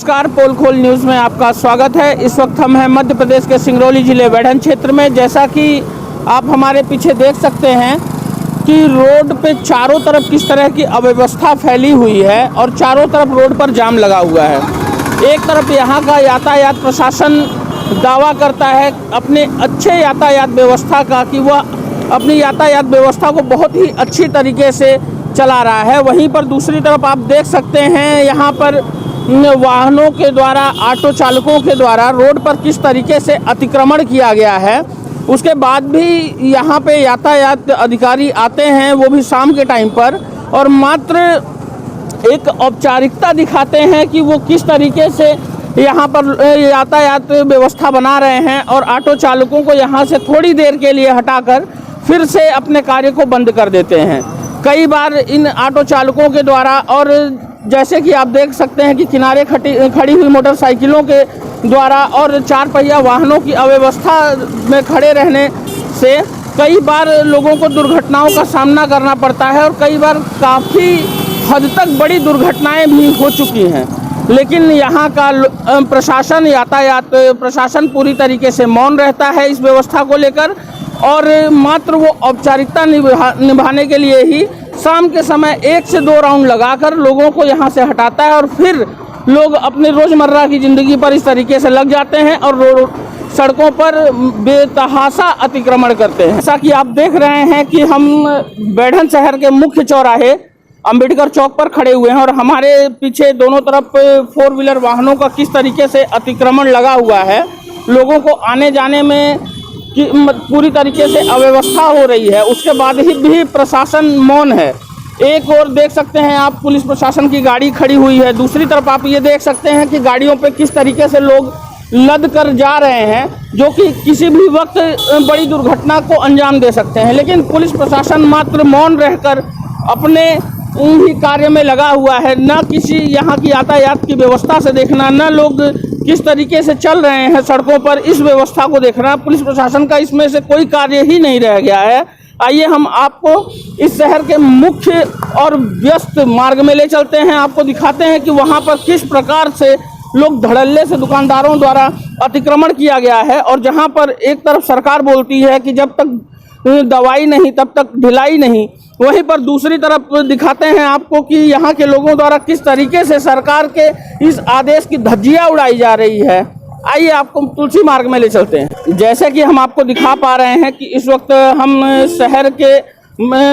नमस्कार, पोल खोल न्यूज़ में आपका स्वागत है। इस वक्त हम हैं मध्य प्रदेश के सिंगरौली जिले बैढन क्षेत्र में। जैसा कि आप हमारे पीछे देख सकते हैं कि रोड पे चारों तरफ किस तरह की अव्यवस्था फैली हुई है और चारों तरफ रोड पर जाम लगा हुआ है। एक तरफ यहाँ का यातायात प्रशासन दावा करता है अपने अच्छे यातायात व्यवस्था का कि वह अपनी यातायात व्यवस्था को बहुत ही अच्छी तरीके से चला रहा है। वहीं पर दूसरी तरफ आप देख सकते हैं यहाँ पर वाहनों के द्वारा, ऑटो चालकों के द्वारा रोड पर किस तरीके से अतिक्रमण किया गया है। उसके बाद भी यहाँ पे यातायात अधिकारी आते हैं, वो भी शाम के टाइम पर, और मात्र एक औपचारिकता दिखाते हैं कि वो किस तरीके से यहाँ पर यातायात व्यवस्था बना रहे हैं और ऑटो चालकों को यहाँ से थोड़ी देर के लिए हटाकर फिर से अपने कार्य को बंद कर देते हैं। कई बार इन ऑटो चालकों के द्वारा, और जैसे कि आप देख सकते हैं कि किनारे खड़ी हुई मोटरसाइकिलों के द्वारा और चार पहिया वाहनों की अव्यवस्था में खड़े रहने से कई बार लोगों को दुर्घटनाओं का सामना करना पड़ता है और कई बार काफ़ी हद तक बड़ी दुर्घटनाएं भी हो चुकी हैं। लेकिन यहाँ का प्रशासन, यातायात प्रशासन पूरी तरीके से मौन रहता है इस व्यवस्था को लेकर, और मात्र वो औपचारिकता निभाने के लिए ही शाम के समय 1 से 2 राउंड लगाकर लोगों को यहाँ से हटाता है और फिर लोग अपने रोज़मर्रा की ज़िंदगी पर इस तरीके से लग जाते हैं और सड़कों पर बेतहाशा अतिक्रमण करते हैं। जैसा कि आप देख रहे हैं कि हम बैढन शहर के मुख्य चौराहे अंबेडकर चौक पर खड़े हुए हैं और हमारे पीछे दोनों तरफ 4 व्हीलर वाहनों का किस तरीके से अतिक्रमण लगा हुआ है। लोगों को आने जाने में कि पूरी तरीके से अव्यवस्था हो रही है। उसके बाद ही भी प्रशासन मौन है। एक और देख सकते हैं आप, पुलिस प्रशासन की गाड़ी खड़ी हुई है। दूसरी तरफ आप ये देख सकते हैं कि गाड़ियों पे किस तरीके से लोग लद कर जा रहे हैं, जो कि किसी भी वक्त बड़ी दुर्घटना को अंजाम दे सकते हैं। लेकिन पुलिस प्रशासन मात्र मौन रहकर अपने ही कार्य में लगा हुआ है। न किसी यहाँ की यातायात की व्यवस्था से देखना, न लोग किस तरीके से चल रहे हैं सड़कों पर, इस व्यवस्था को देखना। पुलिस प्रशासन का इसमें से कोई कार्य ही नहीं रह गया है। आइए हम आपको इस शहर के मुख्य और व्यस्त मार्ग में ले चलते हैं, आपको दिखाते हैं कि वहाँ पर किस प्रकार से लोग धड़ल्ले से दुकानदारों द्वारा अतिक्रमण किया गया है। और जहाँ पर एक तरफ सरकार बोलती है कि जब तक दवाई नहीं तब तक ढिलाई नहीं, वहीं पर दूसरी तरफ दिखाते हैं आपको कि यहाँ के लोगों द्वारा किस तरीके से सरकार के इस आदेश की धज्जियाँ उड़ाई जा रही है। आइए आपको तुलसी मार्ग में ले चलते हैं। जैसे कि हम आपको दिखा पा रहे हैं कि इस वक्त हम शहर के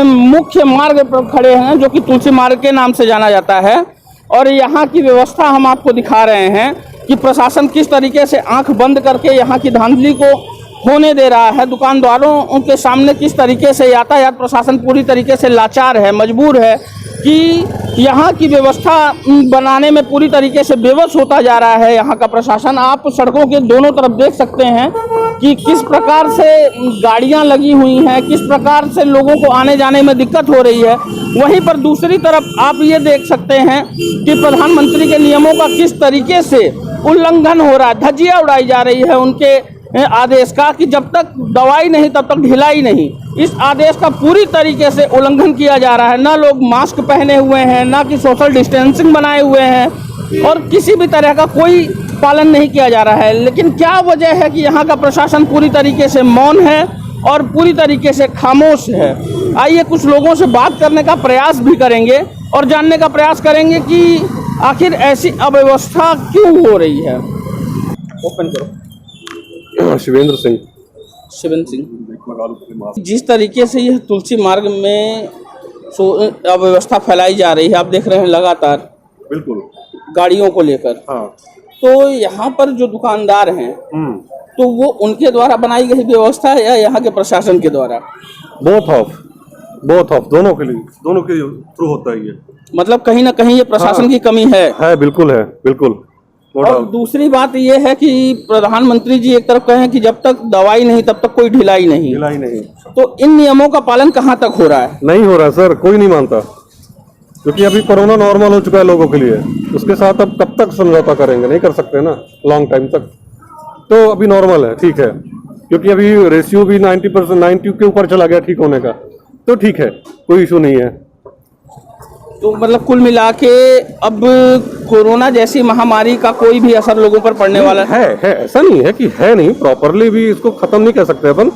मुख्य मार्ग पर खड़े हैं, जो कि तुलसी मार्ग के नाम से जाना जाता है, और यहाँ की व्यवस्था हम आपको दिखा रहे हैं कि प्रशासन किस तरीके से आंख बंद करके यहाँ की धांधली को होने दे रहा है। दुकानदारों के सामने किस तरीके से यातायात प्रशासन पूरी तरीके से लाचार है, मजबूर है कि यहाँ की व्यवस्था बनाने में पूरी तरीके से बेबस होता जा रहा है यहाँ का प्रशासन। आप सड़कों के दोनों तरफ देख सकते हैं कि किस प्रकार से गाड़ियाँ लगी हुई हैं, किस प्रकार से लोगों को आने जाने में दिक्कत हो रही है। वहीं पर दूसरी तरफ आप ये देख सकते हैं कि प्रधानमंत्री के नियमों का किस तरीके से उल्लंघन हो रहा है। धज्जियाँ उड़ाई जा रही है उनके आदेश का कि जब तक दवाई नहीं तब तक ढिलाई नहीं। इस आदेश का पूरी तरीके से उल्लंघन किया जा रहा है। ना लोग मास्क पहने हुए हैं, ना कि सोशल डिस्टेंसिंग बनाए हुए हैं, और किसी भी तरह का कोई पालन नहीं किया जा रहा है। लेकिन क्या वजह है कि यहाँ का प्रशासन पूरी तरीके से मौन है और पूरी तरीके से खामोश है। आइए कुछ लोगों से बात करने का प्रयास भी करेंगे और जानने का प्रयास करेंगे कि आखिर ऐसी अव्यवस्था क्यों हो रही है। ओपन करो। शिवेंद्र सिंह। जिस तरीके से यह तुलसी मार्ग में अव्यवस्था फैलाई जा रही है, आप देख रहे हैं लगातार, बिल्कुल, गाड़ियों को लेकर। हाँ। तो यहाँ पर जो दुकानदार हैं, तो वो उनके द्वारा बनाई गई व्यवस्था है या यहाँ के प्रशासन के द्वारा? बोथ ऑफ दोनों के लिए, दोनों के थ्रू होता है ये। मतलब कहीं ना कहीं ये प्रशासन की कमी है। बिल्कुल है, बिल्कुल। और दूसरी बात ये है कि प्रधानमंत्री जी एक तरफ कहें कि जब तक दवाई नहीं तब तक कोई ढिलाई नहीं। तो इन नियमों का पालन कहाँ तक हो रहा है? नहीं हो रहा है सर, कोई नहीं मानता, क्योंकि अभी कोरोना नॉर्मल हो चुका है लोगों के लिए। उसके साथ अब कब तक समझौता करेंगे? नहीं कर सकते ना लॉन्ग टाइम तक। तो अभी नॉर्मल है, ठीक है, क्योंकि अभी रेशियो भी 90% 90 के ऊपर चला गया ठीक होने का, तो ठीक है, कोई इशू नहीं है। तो मतलब कुल मिला के अब कोरोना जैसी महामारी का कोई भी असर लोगों पर पड़ने वाला है ऐसा नहीं है कि है नहीं, प्रॉपरली भी इसको खत्म नहीं कर सकते अपन,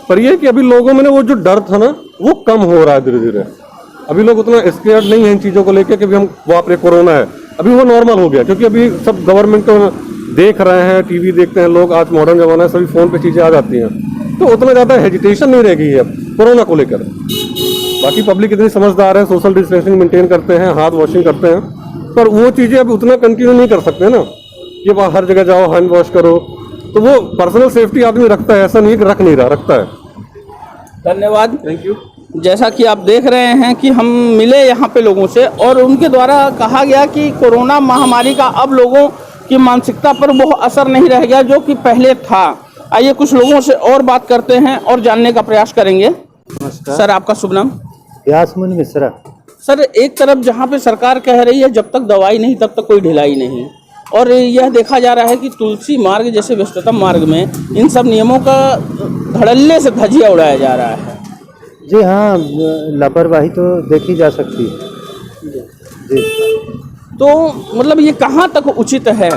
पर ये कि अभी लोगों में वो जो डर था ना वो कम हो रहा है धीरे धीरे। अभी लोग उतना स्केयर्ड नहीं है इन चीजों को लेकर कि भी हम बाप रे कोरोना है, अभी वो नॉर्मल हो गया, क्योंकि अभी सब गवर्नमेंट को देख रहे हैं, टीवी देखते हैं लोग, आज मॉडर्न जमाना है, सभी फोन पे चीजें आ जाती हैं, तो उतना ज्यादा हेजिटेशन नहीं रह गई है कोरोना को लेकर। बाकी पब्लिक इतनी समझदार है, सोशल डिस्टेंसिंग मेंटेन करते हैं, हाथ वॉशिंग करते हैं, पर वो चीजें अब उतना कंटिन्यू नहीं कर सकते ना कि आप हर जगह जाओ हैंड वॉश करो, तो वो पर्सनल सेफ्टी आदमी रखता है, ऐसा नहीं है कि रख नहीं रहा, रखता है। धन्यवाद। Thank you. जैसा कि आप देख रहे हैं कि हम मिले यहाँ पे लोगों से और उनके द्वारा कहा गया कि कोरोना महामारी का अब लोगों की मानसिकता पर वो असर नहीं रह गया जो कि पहले था। आइए कुछ लोगों से और बात करते हैं और जानने का प्रयास करेंगे। नमस्कार सर, आपका शुभ नाम? व्यासमुनि मिश्रा। सर, एक तरफ जहाँ पे सरकार कह रही है जब तक दवाई नहीं तब तक कोई ढिलाई नहीं, और यह देखा जा रहा है कि तुलसी मार्ग जैसे व्यस्ततम मार्ग में इन सब नियमों का धड़ल्ले से धज्जियां उड़ाया जा रहा है। जी हाँ, लापरवाही तो देखी जा सकती है जी। तो मतलब ये कहाँ तक उचित है?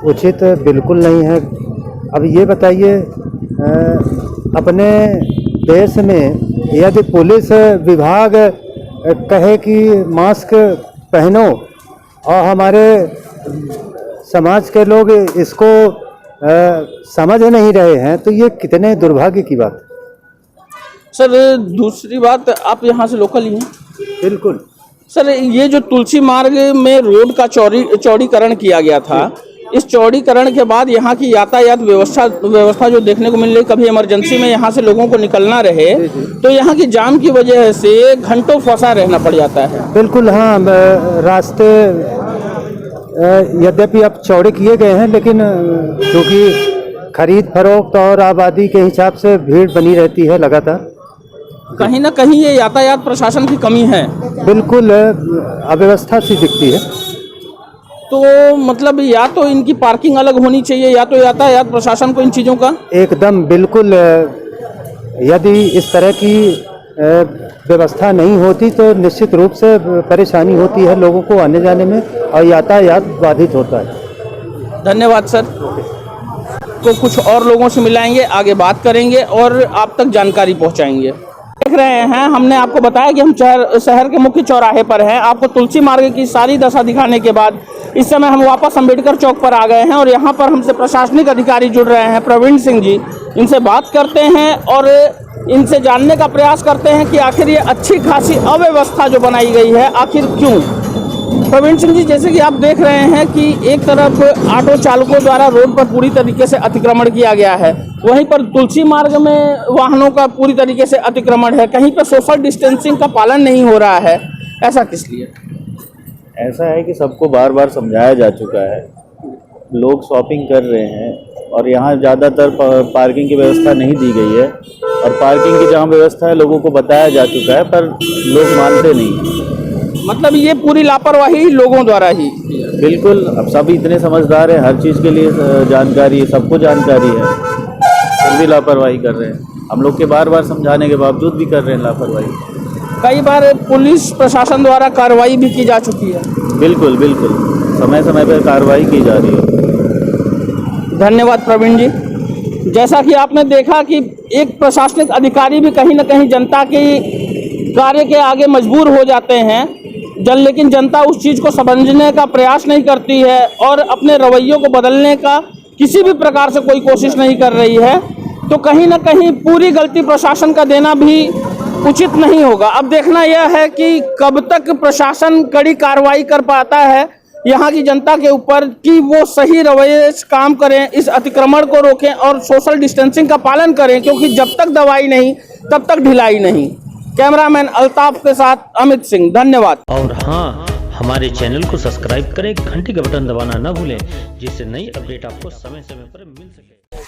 उचित बिल्कुल नहीं है। अब ये बताइए, अपने देश में यदि पुलिस विभाग कहे कि मास्क पहनो और हमारे समाज के लोग इसको समझ नहीं रहे हैं, तो ये कितने दुर्भाग्य की बात है। सर, दूसरी बात, आप यहाँ से लोकल ही हैं? बिल्कुल। सर, ये जो तुलसी मार्ग में रोड का चौड़ीकरण किया गया था, इस चौड़ीकरण के बाद यहाँ की यातायात व्यवस्था जो देखने को मिल रही, कभी इमरजेंसी में यहाँ से लोगों को निकलना रहे तो यहाँ की जाम की वजह से घंटों फंसा रहना पड़ जाता है। बिल्कुल हाँ, रास्ते यद्यपि अब चौड़े किए गए हैं, लेकिन क्योंकि खरीद फरोख्त और आबादी के हिसाब से भीड़ बनी रहती है लगातार। कहीं ना कहीं ये यातायात प्रशासन की कमी है। बिल्कुल अव्यवस्था सी दिखती है। तो मतलब या तो इनकी पार्किंग अलग होनी चाहिए या तो यातायात प्रशासन को इन चीज़ों का एकदम बिल्कुल, यदि इस तरह की व्यवस्था नहीं होती तो निश्चित रूप से परेशानी होती है लोगों को आने जाने में और यातायात बाधित होता है। धन्यवाद सर। तो कुछ और लोगों से मिलाएंगे, आगे बात करेंगे और आप तक जानकारी पहुंचाएंगे। देख रहे हैं, हमने आपको बताया कि हम शहर के मुख्य चौराहे पर हैं। आपको तुलसी मार्ग की सारी दशा दिखाने के बाद इस समय हम वापस अंबेडकर चौक पर आ गए हैं और यहाँ पर हमसे प्रशासनिक अधिकारी जुड़ रहे हैं, प्रवीण सिंह जी। इनसे बात करते हैं और इनसे जानने का प्रयास करते हैं कि आखिर ये अच्छी खासी अव्यवस्था जो बनाई गई है आखिर क्यों। प्रवीण सिंह जी, जैसे कि आप देख रहे हैं कि एक तरफ ऑटो चालकों द्वारा रोड पर पूरी तरीके से अतिक्रमण किया गया है, वहीं पर तुलसी मार्ग में वाहनों का पूरी तरीके से अतिक्रमण है, कहीं पर सोशल डिस्टेंसिंग का पालन नहीं हो रहा है। ऐसा किस लिए? ऐसा है कि सबको बार बार समझाया जा चुका है, लोग शॉपिंग कर रहे हैं और यहाँ ज़्यादातर पार्किंग की व्यवस्था नहीं दी गई है, और पार्किंग की जहाँ व्यवस्था है लोगों को बताया जा चुका है पर लोग मानते नहीं। मतलब ये पूरी लापरवाही लोगों द्वारा ही? बिल्कुल, अब सब इतने समझदार हैं, हर चीज़ के लिए जानकारी है, सबको जानकारी है, फिर भी लापरवाही कर रहे हैं। हम लोग के बार बार समझाने के बावजूद भी कर रहे हैं लापरवाही। कई बार पुलिस प्रशासन द्वारा कार्रवाई भी की जा चुकी है। बिल्कुल बिल्कुल, समय समय पर कार्रवाई की जा रही है। धन्यवाद प्रवीण जी। जैसा कि आपने देखा कि एक प्रशासनिक अधिकारी भी कहीं ना कहीं जनता के कार्य के आगे मजबूर हो जाते हैं, लेकिन जनता उस चीज़ को समझने का प्रयास नहीं करती है और अपने रवैयों को बदलने का किसी भी प्रकार से कोई कोशिश नहीं कर रही है। तो कहीं ना कहीं पूरी गलती प्रशासन का देना भी उचित नहीं होगा। अब देखना यह है कि कब तक प्रशासन कड़ी कार्रवाई कर पाता है यहाँ की जनता के ऊपर कि वो सही रवैये से काम करें, इस अतिक्रमण को रोकें और सोशल डिस्टेंसिंग का पालन करें, क्योंकि जब तक दवाई नहीं तब तक ढिलाई नहीं। कैमरामैन अल्ताफ के साथ अमित सिंह, धन्यवाद। और हाँ, हमारे चैनल को सब्सक्राइब करें, घंटी का बटन दबाना न भूलें, जिससे नई अपडेट आपको समय समय पर मिल सके।